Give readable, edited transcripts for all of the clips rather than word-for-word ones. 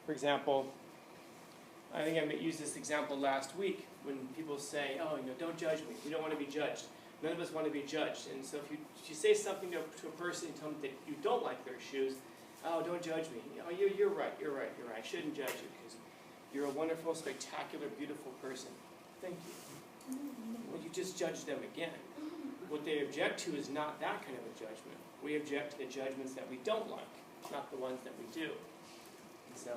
For example, I think I used this example last week when people say, oh, don't judge me. We don't want to be judged. None of us want to be judged. And so if you say something to a person and tell them that you don't like their shoes, oh, don't judge me. Oh, you're right. I shouldn't judge you because you're a wonderful, spectacular, beautiful person. Thank you. Well, you just judge them again. What they object to is not that kind of a judgment. We object to the judgments that we don't like, not the ones that we do. And so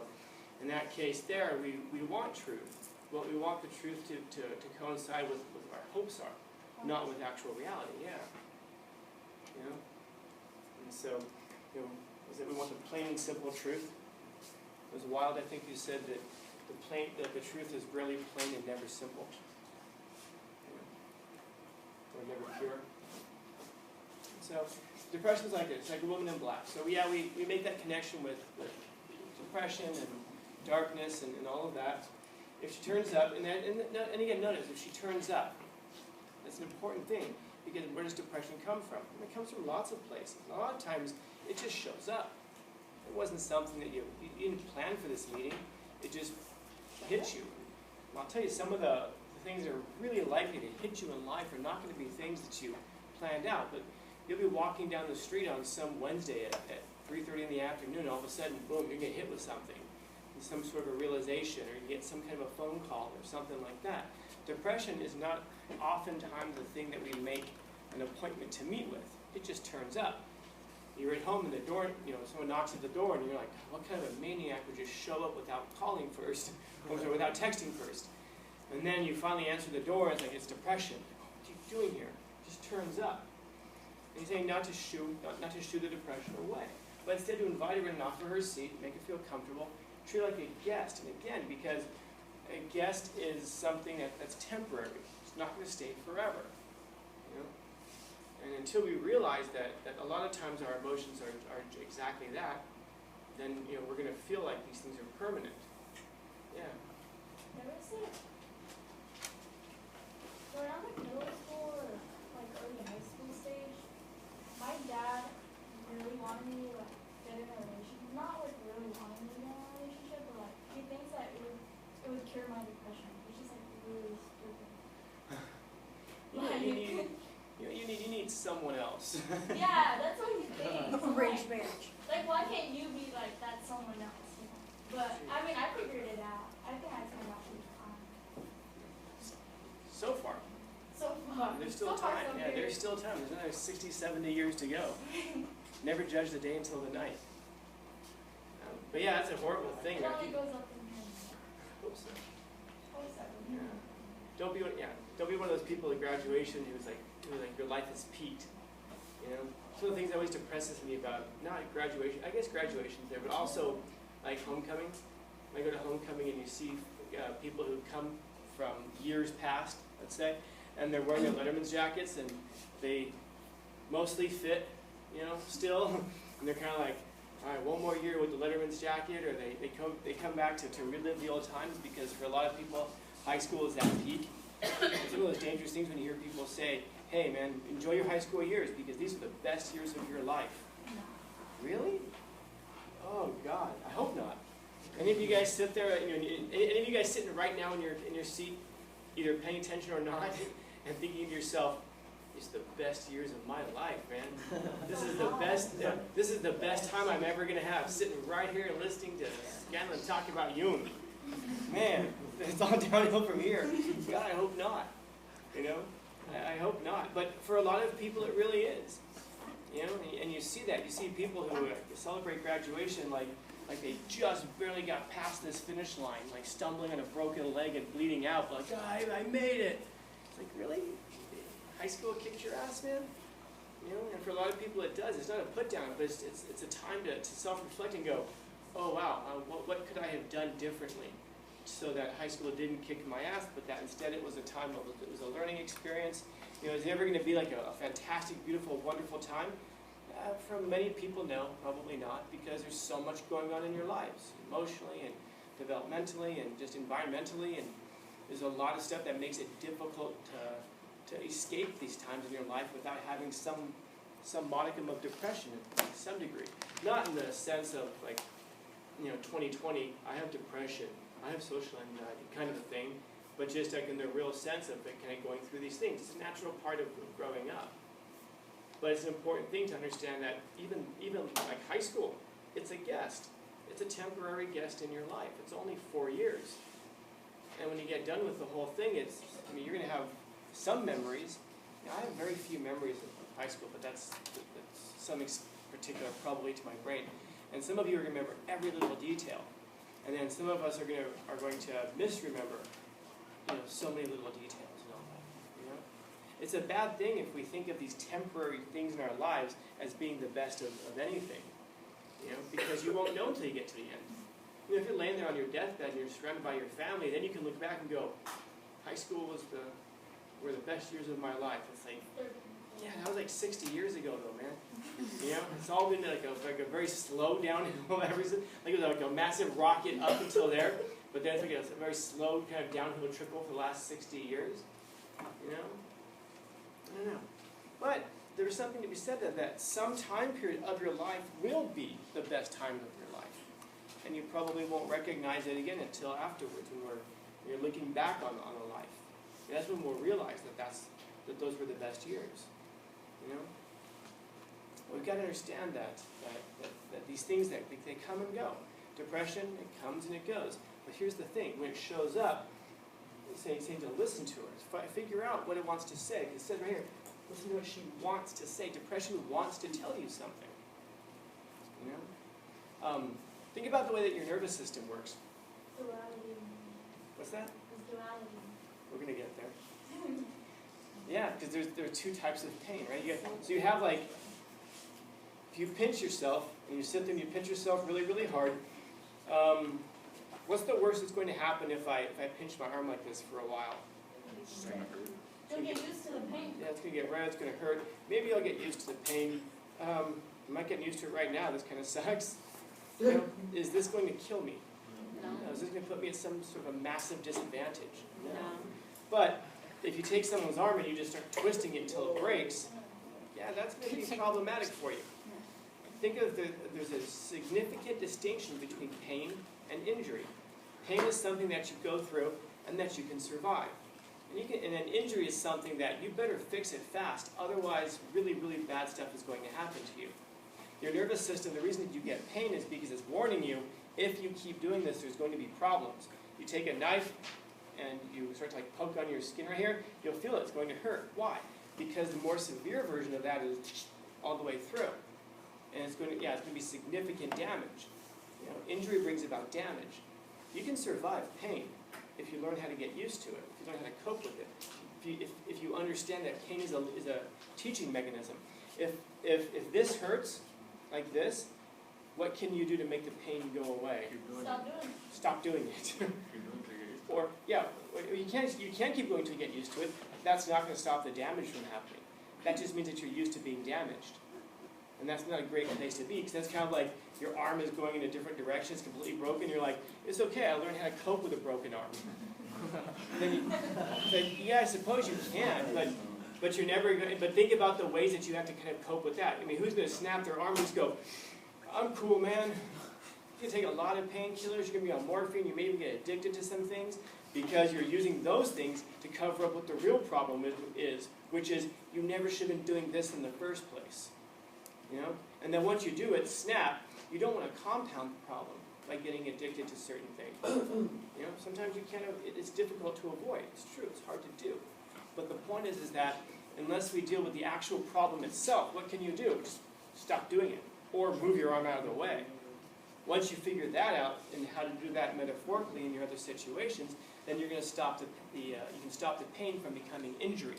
in that case there, we want truth. But we want the truth to coincide with what our hopes are, not with actual reality. Yeah. And so, is that we want the plain and simple truth. It was Wild, I think, you said that the truth is rarely plain and never simple. Or never pure. So depression is like this. It's like a woman in black. So yeah, we make that connection with depression and darkness and all of that. If she turns up, and again, notice, if she turns up, that's an important thing, because where does depression come from? It comes from lots of places. A lot of times, it just shows up. It wasn't something that you didn't plan for this meeting. It just hit you. And I'll tell you, some of the things that are really likely to hit you in life are not going to be things that you planned out, but you'll be walking down the street on some Wednesday at 3:30 in the afternoon, and all of a sudden, boom, you get hit with something. Some sort of a realization, or you get some kind of a phone call or something like that. Depression is not oftentimes the thing that we make an appointment to meet with. It just turns up. You're at home and the door, someone knocks at the door and you're like, what kind of a maniac would just show up without calling first, or without texting first? And then you finally answer the door, and it's like, it's depression. What are you doing here? It just turns up. And he's saying not to shoo the depression away, but instead to invite her in and offer her a seat, make her feel comfortable, treat her like a guest. And again, because a guest is something that's temporary. It's not going to stay forever. And until we realize that a lot of times our emotions are exactly that, then we're going to feel like these things are permanent. Yeah. There was around middle school or early high school stage, my dad really wanted me to get in a relationship. Not really wanting me to get in a relationship, but he thinks that it would cure my depression, which is really stupid. You need someone else. Yeah, that's what he thinks. Arranged marriage. Why can't you be like that someone else? But I mean, I figured it out. I think I turned out pretty fine. So far. So far. There's still time. Yeah, there's still time. There's another 60, 70 years to go. Never judge the day until the night. But yeah, that's a horrible thing. It only goes up in here. Hope so. Yeah. Don't be one of those people at graduation who's like your life is peaked. One of the things that always depresses me about not graduation, I guess graduation's there, but also like homecoming. I go to homecoming and you see people who come from years past, let's say, and they're wearing their Letterman's jackets and they mostly fit, still, and they're kind of like, all right, one more year with the Letterman's jacket, or they come back to relive the old times, because for a lot of people, high school is that peak. It's one of those dangerous things when you hear people say, hey man, enjoy your high school years because these are the best years of your life. Really? Oh God, I hope not. Any of you guys sit there, any of you guys sitting right now in your seat, either paying attention or not, and thinking to yourself, it's the best years of my life, man. This is the best time I'm ever going to have, sitting right here and listening to Scanlon talk about Jung. Man, it's all downhill from here. God, I hope not. I hope not. But for a lot of people, it really is. And you see that. You see people who celebrate graduation like they just barely got past this finish line, like stumbling on a broken leg and bleeding out, like, I made it. It's like, really? High school kicked your ass, man? And for a lot of people it does. It's not a put down, but it's a time to self-reflect and go, oh wow, what could I have done differently so that high school didn't kick my ass, but that instead it was a time of, it was a learning experience. Is it ever going to be like a fantastic, beautiful, wonderful time? For many people, no, probably not, because there's so much going on in your lives, emotionally and developmentally and just environmentally, and there's a lot of stuff that makes it difficult to escape these times in your life without having some modicum of depression to some degree. Not in the sense of like 2020, I have depression, I have social anxiety, kind of a thing, but just like in the real sense of it, kind of going through these things. It's a natural part of growing up. But it's an important thing to understand that even like high school, it's a guest. It's a temporary guest in your life. It's only 4 years. And when you get done with the whole thing, you're going to have some memories. I have very few memories of high school, but that's some particular probably to my brain. And some of you are going to remember every little detail. And then some of us are going to misremember, so many little details and all that. It's a bad thing if we think of these temporary things in our lives as being the best of anything, because you won't know until you get to the end. If you're laying there on your deathbed and you're surrounded by your family, then you can look back and go, high school were the best years of my life. It's like, yeah, that was like 60 years ago though, man. It's all been like a very slow downhill, like it was like a massive rocket up until there, but then it's like a very slow kind of downhill trickle for the last 60 years. I don't know. But there's something to be said that some time period of your life will be the best time of your life. And you probably won't recognize it again until afterwards when you're looking back on a life. And that's when we'll realize that those were the best years. We've got to understand that these things, that they come and go. Depression, it comes and it goes. But here's the thing, when it shows up, it's saying to listen to it, figure out what it wants to say. It says right here, listen to what she wants to say. Depression wants to tell you something. Think about the way that your nervous system works. Duality. What's that? Duality. We're going to get there. Yeah, because there are two types of pain, right? So you have if you pinch yourself, and you sit there and you pinch yourself really, really hard, what's the worst that's going to happen if I pinch my arm like this for a while? You'll get used to the pain. Yeah, it's going to get red, it's going to hurt. Maybe I'll get used to the pain. I'm not getting used to it right now, this kind of sucks. Is this going to kill me? No. Is this going to put me at some sort of a massive disadvantage? No. But if you take someone's arm and you just start twisting it until it breaks, yeah, that's going to be problematic for you. Think of there's a significant distinction between pain and injury. Pain is something that you go through and that you can survive. And an injury is something that you better fix it fast, otherwise really, really bad stuff is going to happen to you. Your nervous system, the reason that you get pain is because it's warning you, if you keep doing this, there's going to be problems. You take a knife and you start to poke on your skin right here, you'll feel it's going to hurt. Why? Because the more severe version of that is all the way through. And it's going to be significant damage. Injury brings about damage. You can survive pain if you learn how to get used to it, if you learn how to cope with it, if you understand that pain is a teaching mechanism. If this hurts, like this, what can you do to make the pain go away? Stop doing it. Stop doing it. Or, yeah, you can't keep going until you get used to it. That's not going to stop the damage from happening. That just means that you're used to being damaged. And that's not a great place to be, because that's kind of like your arm is going in a different direction, it's completely broken, you're like, it's okay, I learned how to cope with a broken arm. Then yeah, I suppose you can, but you're never going to, but think about the ways that you have to kind of cope with that. Who's going to snap their arm and just go, I'm cool, man. You're going to take a lot of painkillers, you're going to be on morphine, you may even get addicted to some things, because you're using those things to cover up what the real problem is, which is you never should have been doing this in the first place. And then once you do it, snap, you don't want to compound the problem by getting addicted to certain things. Sometimes you can't, it's difficult to avoid. It's true, it's hard to do. But the point is that unless we deal with the actual problem itself, what can you do? Just stop doing it, or move your arm out of the way. Once you figure that out and how to do that metaphorically in your other situations, then you're going to stop you can stop the pain from becoming injury.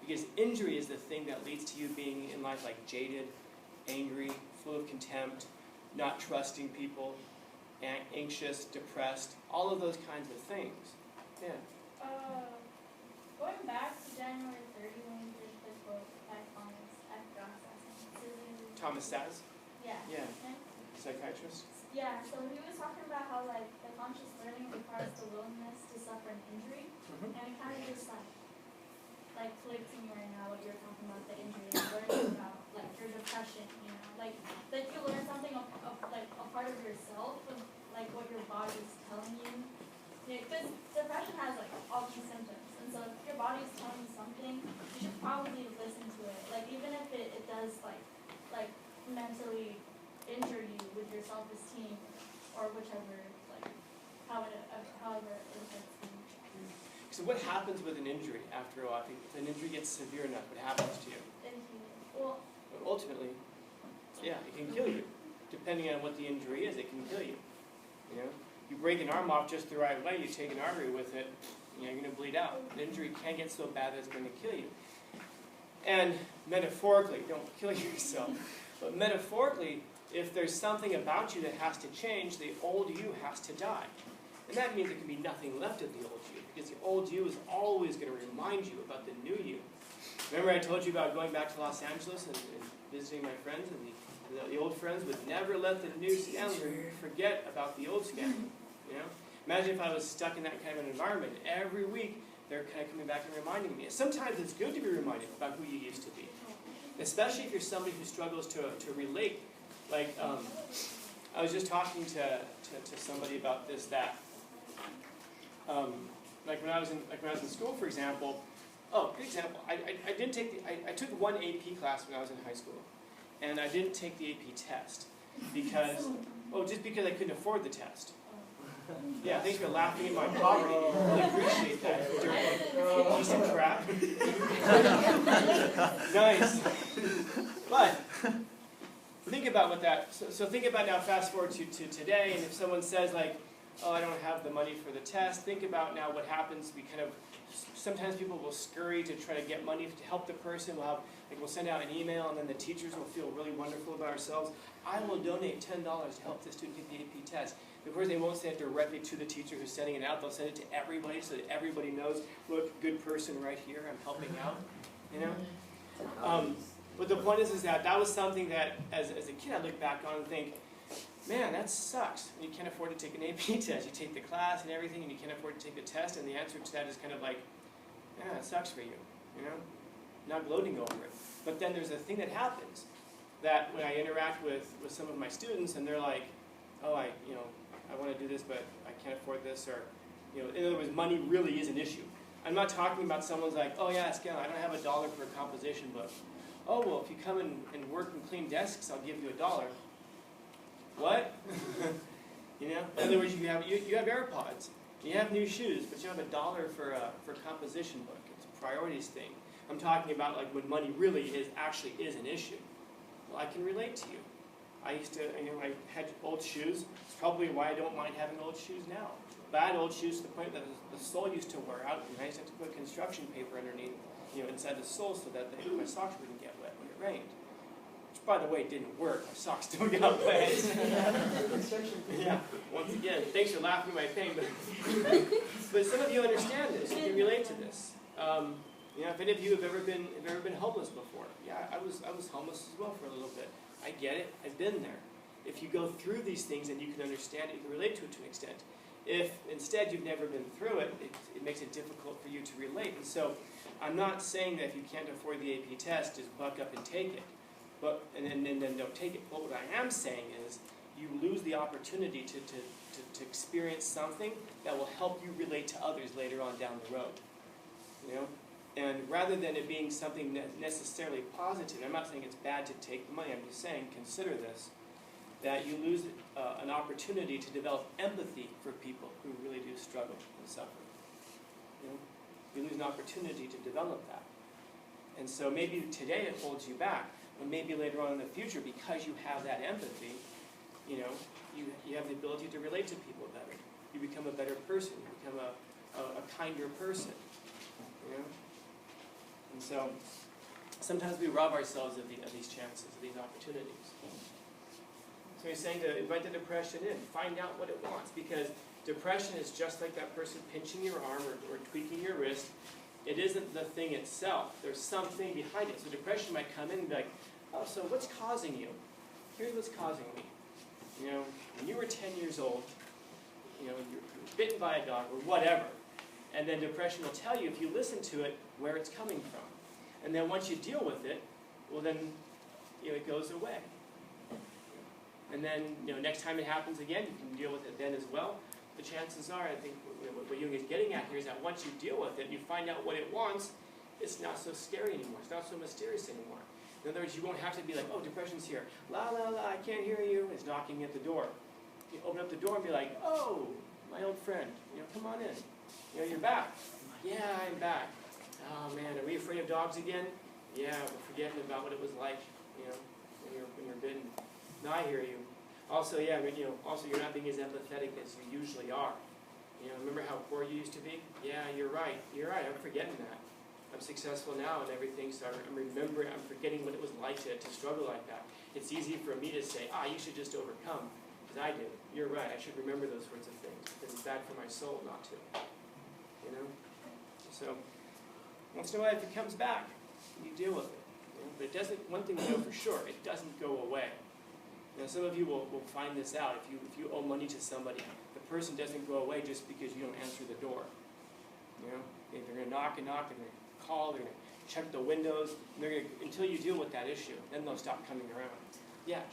Because injury is the thing that leads to you being in life jaded, angry, full of contempt, not trusting people, anxious, depressed, all of those kinds of things. Yeah. Going back to January 30 when we did the book by Thomas Saz? Yeah. Yeah. Psychiatrist? Yeah, so he was talking about how the conscious learning requires the willingness to suffer an injury, and it kind of just clicked to me right now what you're talking about, the injury, and learning about your depression, that you learn something a part of yourself, like what your body is telling you. Because depression has like all these symptoms, and so if your body is telling you something, you should probably listen to it. Like even if it does like mentally injure you with your self-esteem or whichever, like however it affects you. So what happens with an injury after a while? If an injury gets severe enough, what happens to you? Well, ultimately, yeah, it can kill you. Depending on what the injury is, it can kill you. You know, you break an arm off just the right way, you take an artery with it, you know, you're going to bleed out. An injury can get so bad that it's going to kill you. And metaphorically, don't kill yourself, but metaphorically, if there's something about you that has to change, the old you has to die. And that means there can be nothing left of the old you, because the old you is always going to remind you about the new you. Remember I told you about going back to Los Angeles and visiting my friends, and the old friends would never let the new Scanlon forget about the old Scanlon. You know? Imagine if I was stuck in that kind of an environment. Every week they're kind of coming back and reminding me. Sometimes it's good to be reminded about who you used to be, especially if you're somebody who struggles to relate. Like I was just talking to somebody about this, that like when I was in school, for example. Oh, good example. I didn't take I took one AP class when I was in high school, and I didn't take the AP test because just because I couldn't afford the test. Yeah, thanks for laughing at my poverty. I really appreciate that. Dirty piece of crap. Nice. But think about what that. So think about now. Fast forward to today, and if someone says like, "Oh, I don't have the money for the test," think about now what happens. We kind of sometimes people will scurry to try to get money to help the person. We'll send out an email, and then the teachers will feel really wonderful about ourselves. I will donate $10 to help this student get the AP test. Of course, they won't send it directly to the teacher who's sending it out. They'll send it to everybody so that everybody knows, look, good person right here, I'm helping out. You know? But the point is that was something that, as a kid, I look back on and think, man, that sucks. You can't afford to take an AP test. You take the class and everything, and you can't afford to take the test, and the answer to that is kind of like, yeah, it sucks for you, you know? Not gloating over it. But then there's a thing that happens, that when I interact with some of my students, and they're like, oh, I want to do this, but I can't afford this, or, in other words, money really is an issue. I'm not talking about someone's like, oh yeah, Scanlon, I don't have $1 for a composition book. Oh, well, if you come and work and clean desks, I'll give you $1. What? In other words, you have AirPods, you have new shoes, but you have $1 for a composition book. It's a priorities thing. I'm talking about like when money really actually is an issue. Well, I can relate to you. I used to, I had old shoes. It's probably why I don't mind having old shoes now. Bad old shoes to the point that the sole used to wear out, and I used to have to put construction paper underneath, inside the sole so that my socks wouldn't get wet when it rained. Which, by the way, didn't work. My socks still got wet. Yeah. Once again, thanks for laughing at my pain, but some of you understand this. You can relate to this. If any of you have ever been homeless before, yeah, I was homeless as well for a little bit. I get it. I've been there. If you go through these things and you can understand it, you can relate to it to an extent. If instead you've never been through it, it makes it difficult for you to relate. And so I'm not saying that if you can't afford the AP test, just buck up and take it, and then don't take it. But what I am saying is you lose the opportunity to experience something that will help you relate to others later on down the road. And rather than it being something necessarily positive, I'm not saying it's bad to take the money, I'm just saying, consider this, that you lose an opportunity to develop empathy for people who really do struggle and suffer. You lose an opportunity to develop that. And so maybe today it holds you back, but maybe later on in the future, because you have that empathy, you have the ability to relate to people better. You become a better person, you become a kinder person. And so sometimes we rob ourselves of these chances, of these opportunities. So he's saying to invite the depression in, find out what it wants, because depression is just like that person pinching your arm or tweaking your wrist. It isn't the thing itself. There's something behind it. So depression might come in and be like, oh, so what's causing you? Here's what's causing me. When you were 10 years old, you're bitten by a dog or whatever. And then depression will tell you, if you listen to it, where it's coming from. And then once you deal with it, well then, it goes away. And then, next time it happens again, you can deal with it then as well. The chances are, I think, what Jung is getting at here is that once you deal with it, you find out what it wants, it's not so scary anymore. It's not so mysterious anymore. In other words, you won't have to be like, oh, depression's here. La, la, la, I can't hear you. It's knocking at the door. You open up the door and be like, oh, my old friend, come on in. You're back. Yeah, I'm back. Oh, man, are we afraid of dogs again? Yeah, we're forgetting about what it was like, when you're bitten. No, I hear you. Also, yeah, also you're not being as empathetic as you usually are. Remember how poor you used to be? Yeah, you're right. You're right. I'm forgetting that. I'm successful now and everything, so I'm remembering, I'm forgetting what it was like to struggle like that. It's easy for me to say, you should just overcome, because I did. You're right. I should remember those sorts of things, because it's bad for my soul not to. So, once in a while, if it comes back, you deal with it. But it doesn't. One thing we know for sure, it doesn't go away. Some of you will find this out. If you owe money to somebody, the person doesn't go away just because you don't answer the door. If they're going to knock and knock, they're going to call, they're going to check the windows, and they're going to, until you deal with that issue, then they'll stop coming around. Yeah.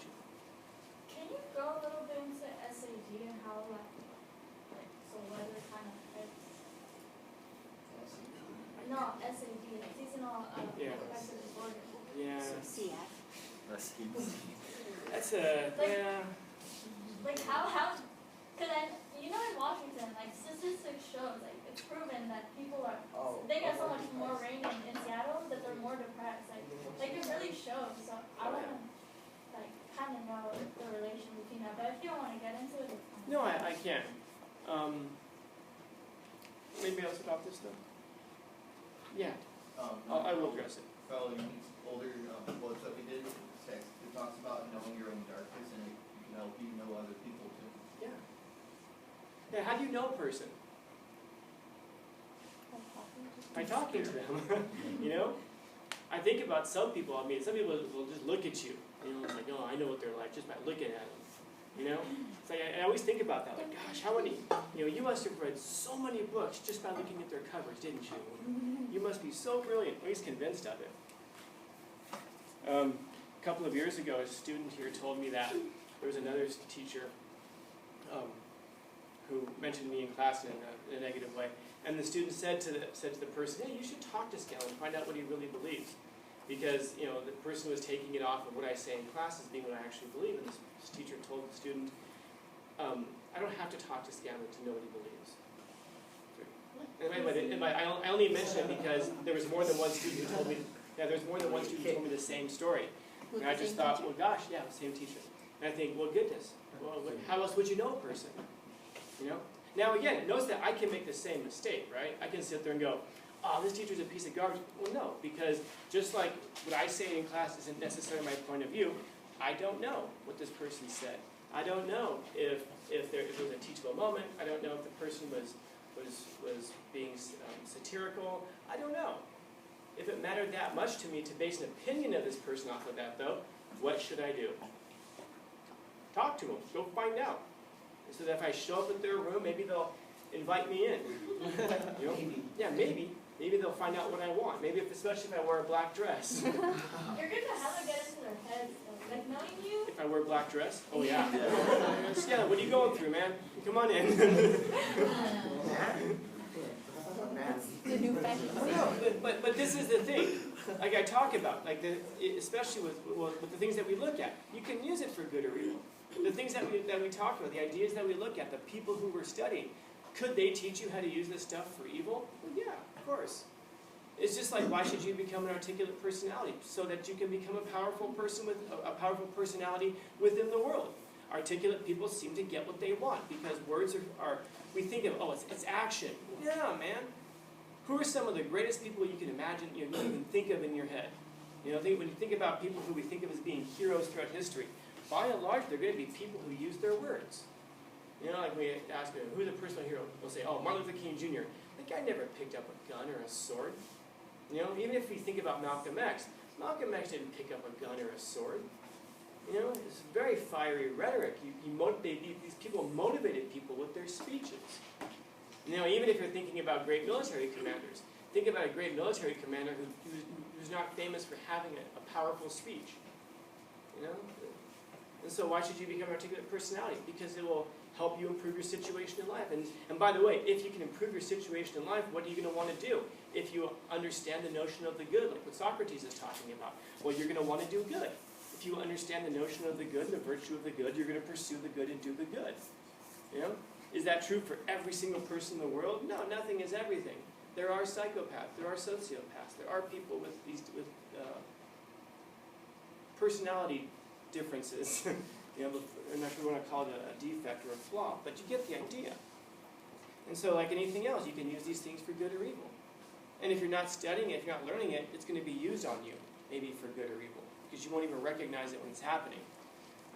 Can you go a little bit into SAD and how so weather kind of fits? No, SAD, seasonal affective disorder. Yeah. SEAC. That's a, yeah. Like how, because in Washington, statistics shows, it's proven that people are, they get so much more rain in Seattle that they're more depressed. It really shows. So I want to, kind of know the relation between that. But if you don't want to get into it, it's fine. No, I can. Anybody else about this stuff? Yeah. I will address it. Fellow older quotes that we did, text, it talks about knowing your own darkness, and it can help you know other people too. Yeah. Yeah, how do you know a person? By talking to them. I think about some people, some people will just look at you. It's like, oh, I know what they're like just by looking at them. It's like, I always think about that. Like, gosh, how many, you must have read so many books just by looking at their covers, didn't you? You must be so brilliant, at least convinced of it. A couple of years ago, a student here told me that there was another teacher who mentioned me in class in a negative way. And the student said to the person, hey, you should talk to Scal and find out what he really believes. Because, the person was taking it off of what I say in class as being what I actually believe. And this teacher told the student, I don't have to talk to Scanlon to know what he believes. And I only mention it because there was more than one student who told me, there's more than one student who told me the same story. And I just thought, well, gosh, yeah, same teacher. And I think, well, goodness, how else would you know a person? Now again, notice that I can make the same mistake, right? I can sit there and go, oh, this teacher's a piece of garbage. Well, no, because just like what I say in class isn't necessarily my point of view, I don't know what this person said. I don't know if there was a teachable moment. I don't know if the person was being satirical. I don't know. If it mattered that much to me to base an opinion of this person off of that, though, what should I do? Talk to them. Go find out. So that if I show up at their room, maybe they'll invite me in. Maybe. Yeah, maybe. Maybe they'll find out what I want. Maybe, especially if I wear a black dress. You're going to have to get into their heads, though. Knowing you. If I wear a black dress? Oh, yeah. Yeah, what are you going through, man? Come on in. The new fashion. But this is the thing. Like I talk about, especially with the things that we look at. You can use it for good or evil. The things that we talk about, the ideas that we look at, the people who we're studying, could they teach you how to use this stuff for evil? Well, yeah, of course. It's just like, why should you become an articulate personality? So that you can become a powerful person with a powerful personality within the world. Articulate people seem to get what they want because words are we think of, oh, it's action. Yeah, man. Who are some of the greatest people you can imagine, you can think of in your head? When you think about people who we think of as being heroes throughout history, by and large, they're going to be people who use their words. Like we ask them, who's a personal hero? They'll say, oh, Martin Luther King Jr. The guy never picked up a gun or a sword. Even if we think about Malcolm X didn't pick up a gun or a sword. It's very fiery rhetoric. These people motivated people with their speeches. Even if you're thinking about great military commanders, think about a great military commander who's not famous for having a powerful speech. And so why should you become an articulate personality? Because it will help you improve your situation in life. And by the way, if you can improve your situation in life, what are you going to want to do? If you understand the notion of the good, like what Socrates is talking about, well, you're going to want to do good. If you understand the notion of the good and the virtue of the good, you're going to pursue the good and do the good. You know? Is that true for every single person in the world? No, nothing is everything. There are psychopaths, there are sociopaths, there are people with these personality differences. You know, I'm not sure we want to call it a defect or a flaw, but you get the idea. And so, like anything else, you can use these things for good or evil. And if you're not studying it, if you're not learning it, it's going to be used on you, maybe for good or evil, because you won't even recognize it when it's happening.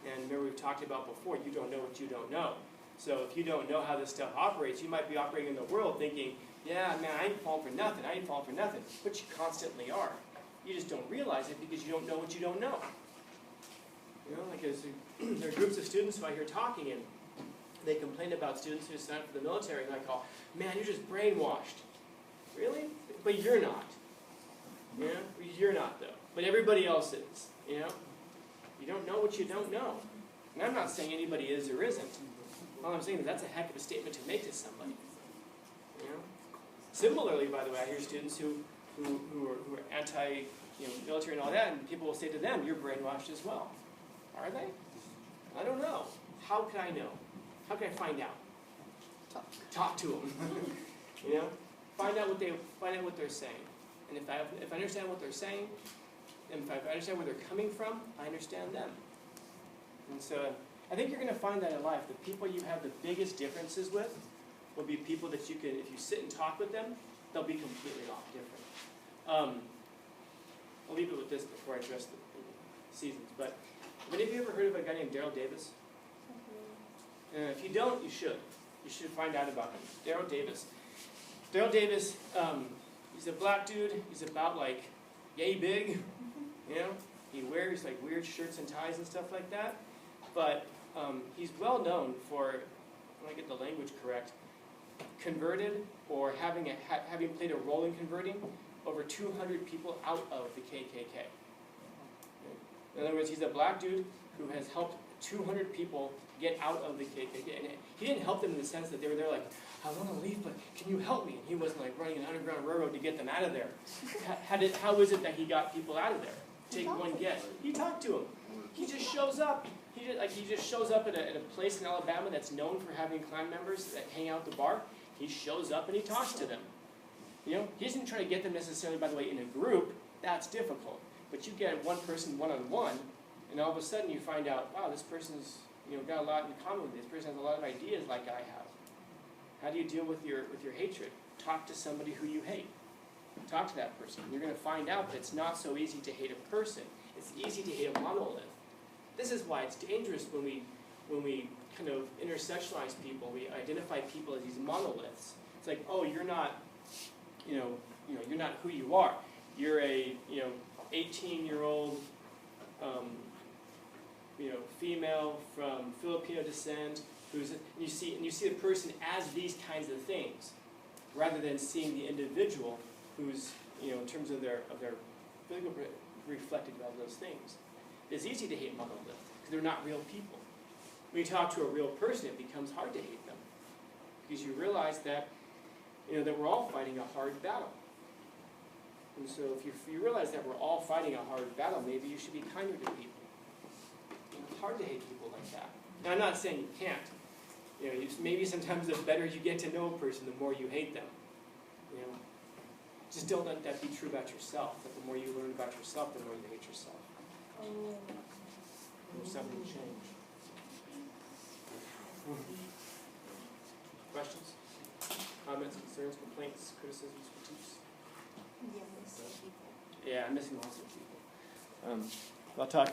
And remember, we've talked about before, you don't know what you don't know. So if you don't know how this stuff operates, you might be operating in the world thinking, yeah, man, I ain't falling for nothing, I ain't falling for nothing. But you constantly are. You just don't realize it because you don't know what you don't know. You know, like there are groups of students who I hear talking, and they complain about students who sign up for the military, and I call, man, you're just brainwashed. Really? But you're not. You know? You're not, though. But everybody else is. You know? You don't know what you don't know. And I'm not saying anybody is or isn't. All I'm saying is that's a heck of a statement to make to somebody. You know? Similarly, by the way, I hear students who are anti, military and all that, and people will say to them, you're brainwashed as well. Are they? I don't know. How can I know? How can I find out? Talk to them. You know? Find out what they're saying. And if I understand what they're saying, and if I understand where they're coming from, I understand them. And so I think you're going to find that in life. The people you have the biggest differences with will be people that you can, if you sit and talk with them, they'll be completely off different. I'll leave it with this before I address the seasons. But have any of you ever heard of a guy named Daryl Davis? If you don't, you should. You should find out about him. Daryl Davis. Daryl Davis, he's a black dude. He's about like yay big. You know, he wears like weird shirts and ties and stuff like that. But he's well known for, when I get the language correct, converted or having played a role in converting over 200 people out of the KKK. In other words, he's a black dude who has helped 200 people get out of the KKK. And he didn't help them in the sense that they were there like, I want to leave, but can you help me? And he wasn't like running an underground railroad to get them out of there. How is it that he got people out of there? Take one guess. He talked to them. He just shows up. He just shows up at a place in Alabama that's known for having Klan members that hang out at the bar. He shows up and he talks to them. You know, he doesn't try to get them necessarily, by the way, in a group. That's difficult. But you get one person one-on-one, and all of a sudden you find out, wow, this person's got a lot in common with me. This person has a lot of ideas like I have. How do you deal with your hatred? Talk to somebody who you hate. Talk to that person. You're going to find out that it's not so easy to hate a person. It's easy to hate a monolith. This is why it's dangerous when we kind of intersectionalize people. We identify people as these monoliths. It's like, oh, you're not, you're not who you are. You're a 18-year-old female from Filipino descent who's you see the person as these kinds of things, rather than seeing the individual who's in terms of their physical reflected of those things. It's easy to hate monoliths because they're not real people. When you talk to a real person, it becomes hard to hate them because you realize that that we're all fighting a hard battle. And so if you realize that we're all fighting a hard battle, maybe you should be kinder to people. It's hard to hate people like that. Now, I'm not saying you can't. Maybe sometimes the better you get to know a person, the more you hate them. Just don't let that be true about yourself. That the more you learn about yourself, the more you hate yourself. There's something to change. Questions? Comments, concerns, complaints, criticisms, critiques? Yeah, I'm missing lots of people. I'll talk about